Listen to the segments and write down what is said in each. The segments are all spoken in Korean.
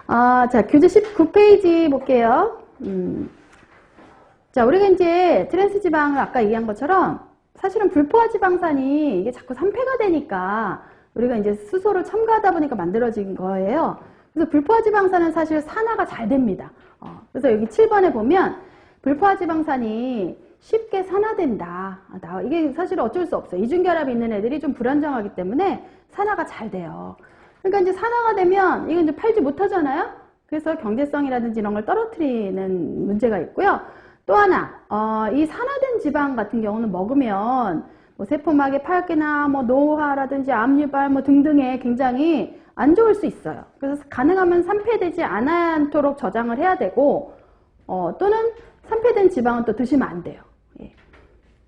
자, 교재 19페이지 볼게요. 자, 우리가 이제 트랜스 지방을 아까 얘기한 것처럼 사실은 불포화 지방산이 이게 자꾸 산패가 되니까 우리가 이제 수소를 첨가하다 보니까 만들어진 거예요. 그래서 불포화 지방산은 사실 산화가 잘 됩니다. 그래서 여기 7번에 보면 불포화 지방산이 쉽게 산화된다. 이게 사실 어쩔 수 없어요. 이중결합이 있는 애들이 좀 불안정하기 때문에 산화가 잘 돼요. 그러니까 이제 산화가 되면 이거 이제 팔지 못하잖아요. 그래서 경제성이라든지 이런 걸 떨어뜨리는 문제가 있고요. 또 하나, 이 산화된 지방 같은 경우는 먹으면 뭐 세포막의 파괴나 뭐 노화라든지 암 유발 뭐 등등에 굉장히 안 좋을 수 있어요. 그래서 가능하면 산패되지 않도록 저장을 해야 되고, 또는 산패된 지방은 또 드시면 안 돼요. 예.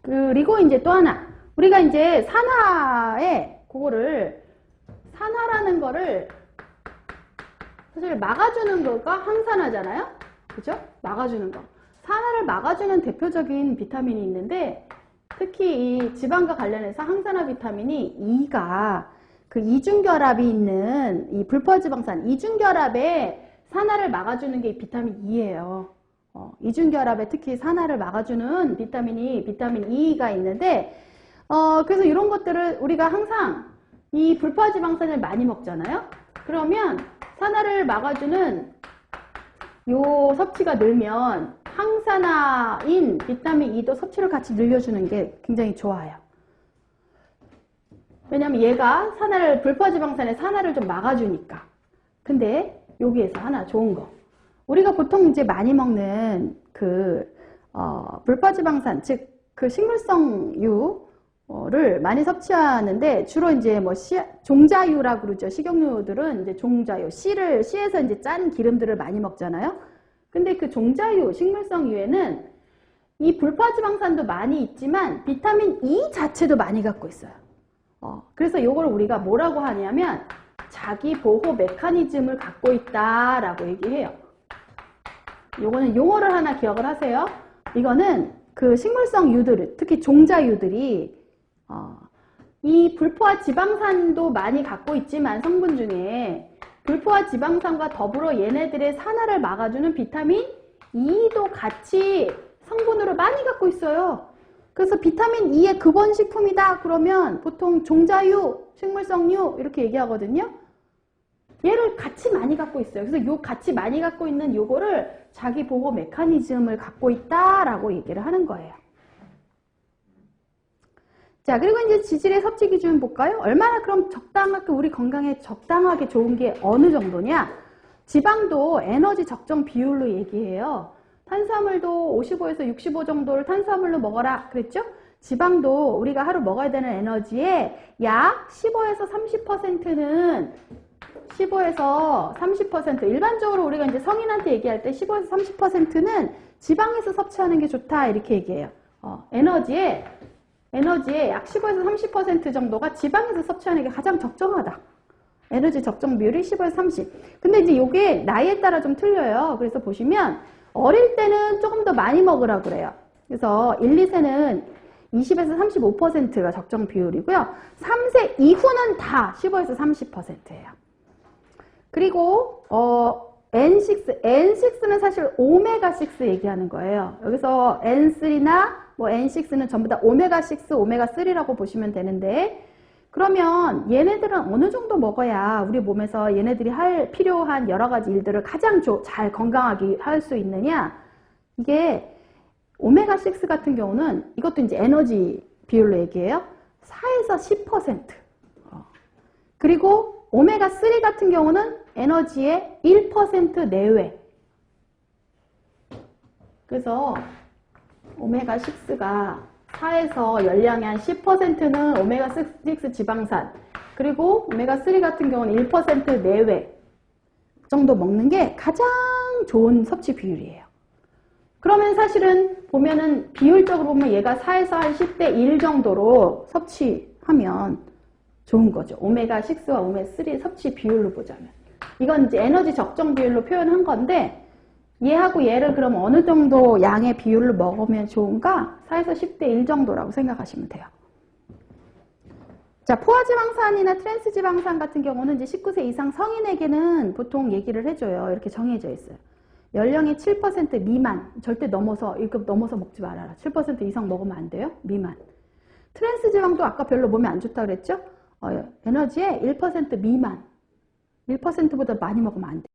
그리고 이제 또 하나, 우리가 이제 산화라는 거를 사실 막아주는 거가 항산화잖아요. 그죠? 막아주는 거. 산화를 막아주는 대표적인 비타민이 있는데, 특히 이 지방과 관련해서 항산화 비타민이 E가 그 이중결합이 있는 이 불포화지방산 이중결합에 산화를 막아주는 게 비타민 E예요. 이중결합에 특히 산화를 막아주는 비타민 E가 있는데, 그래서 이런 것들을 우리가 항상 이 불포화지방산을 많이 먹잖아요. 그러면 산화를 막아주는 요 섭취가 늘면 항산화인 비타민 E도 섭취를 같이 늘려주는 게 굉장히 좋아요. 왜냐면 얘가 불포화지방산의 산화를 좀 막아주니까. 근데 여기에서 하나 좋은 거. 우리가 보통 이제 많이 먹는 불포화지방산, 즉 그 식물성유를 많이 섭취하는데 주로 이제 뭐 종자유라고 그러죠. 식용유들은 이제 종자유, 씨에서 이제 짠 기름들을 많이 먹잖아요. 근데 그 종자유, 식물성유에는 이 불포화지방산도 많이 있지만 비타민 E 자체도 많이 갖고 있어요. 그래서 이걸 우리가 뭐라고 하냐면 자기 보호 메커니즘을 갖고 있다라고 얘기해요. 요거는 용어를 하나 기억을 하세요. 이거는 그 식물성 유들, 특히 종자유들이 이 불포화 지방산도 많이 갖고 있지만 성분 중에 불포화 지방산과 더불어 얘네들의 산화를 막아주는 비타민 E도 같이 성분으로 많이 갖고 있어요. 그래서 비타민 E의 근원식품이다 그러면 보통 종자유, 식물성유 이렇게 얘기하거든요. 얘를 같이 많이 갖고 있어요. 그래서 요 같이 많이 갖고 있는 요거를 자기 보호 메커니즘을 갖고 있다라고 얘기를 하는 거예요. 자, 그리고 이제 지질의 섭취 기준 볼까요? 얼마나 그럼 적당하게 우리 건강에 적당하게 좋은 게 어느 정도냐? 지방도 에너지 적정 비율로 얘기해요. 탄수화물도 55에서 65 정도를 탄수화물로 먹어라 그랬죠? 지방도 우리가 하루 먹어야 되는 에너지의 약 15에서 30%는 15에서 30% 일반적으로 우리가 이제 성인한테 얘기할 때 15에서 30%는 지방에서 섭취하는 게 좋다 이렇게 얘기해요. 에너지의 약 15에서 30% 정도가 지방에서 섭취하는 게 가장 적정하다. 에너지 적정 비율이 15에서 30. 근데 이제 이게 나이에 따라 좀 틀려요. 그래서 보시면 어릴 때는 조금 더 많이 먹으라고 그래요. 그래서 1, 2세는 20에서 35%가 적정 비율이고요. 3세 이후는 다 15에서 30%예요. 그리고 N6는 사실 오메가6 얘기하는 거예요. 여기서 N3나 뭐 N6는 전부 다 오메가6, 오메가3라고 보시면 되는데, 그러면 얘네들은 어느 정도 먹어야 우리 몸에서 얘네들이 필요한 여러 가지 일들을 가장 잘 건강하게 할 수 있느냐? 이게 오메가6 같은 경우는 이것도 이제 에너지 비율로 얘기해요. 4에서 10%. 그리고 오메가3 같은 경우는 에너지의 1% 내외. 그래서 오메가6가 4에서 열량의 한 10%는 오메가6 지방산, 그리고 오메가3 같은 경우는 1% 내외 정도 먹는 게 가장 좋은 섭취 비율이에요. 그러면 사실은 보면은 비율적으로 보면 얘가 4에서 한 10대 1 정도로 섭취하면 좋은 거죠. 오메가6와 오메가3 섭취 비율로 보자면. 이건 이제 에너지 적정 비율로 표현한 건데, 얘하고 얘를 그럼 어느 정도 양의 비율로 먹으면 좋은가? 4에서 10대 1 정도라고 생각하시면 돼요. 자, 포화지방산이나 트랜스지방산 같은 경우는 이제 19세 이상 성인에게는 보통 얘기를 해줘요. 이렇게 정해져 있어요. 연령의 7% 미만, 절대 넘어서 1급 넘어서 먹지 말아라. 7% 이상 먹으면 안 돼요. 미만. 트랜스지방도 아까 별로 몸에 안 좋다고 그랬죠? 에너지의 1% 미만. 1%보다 많이 먹으면 안 돼.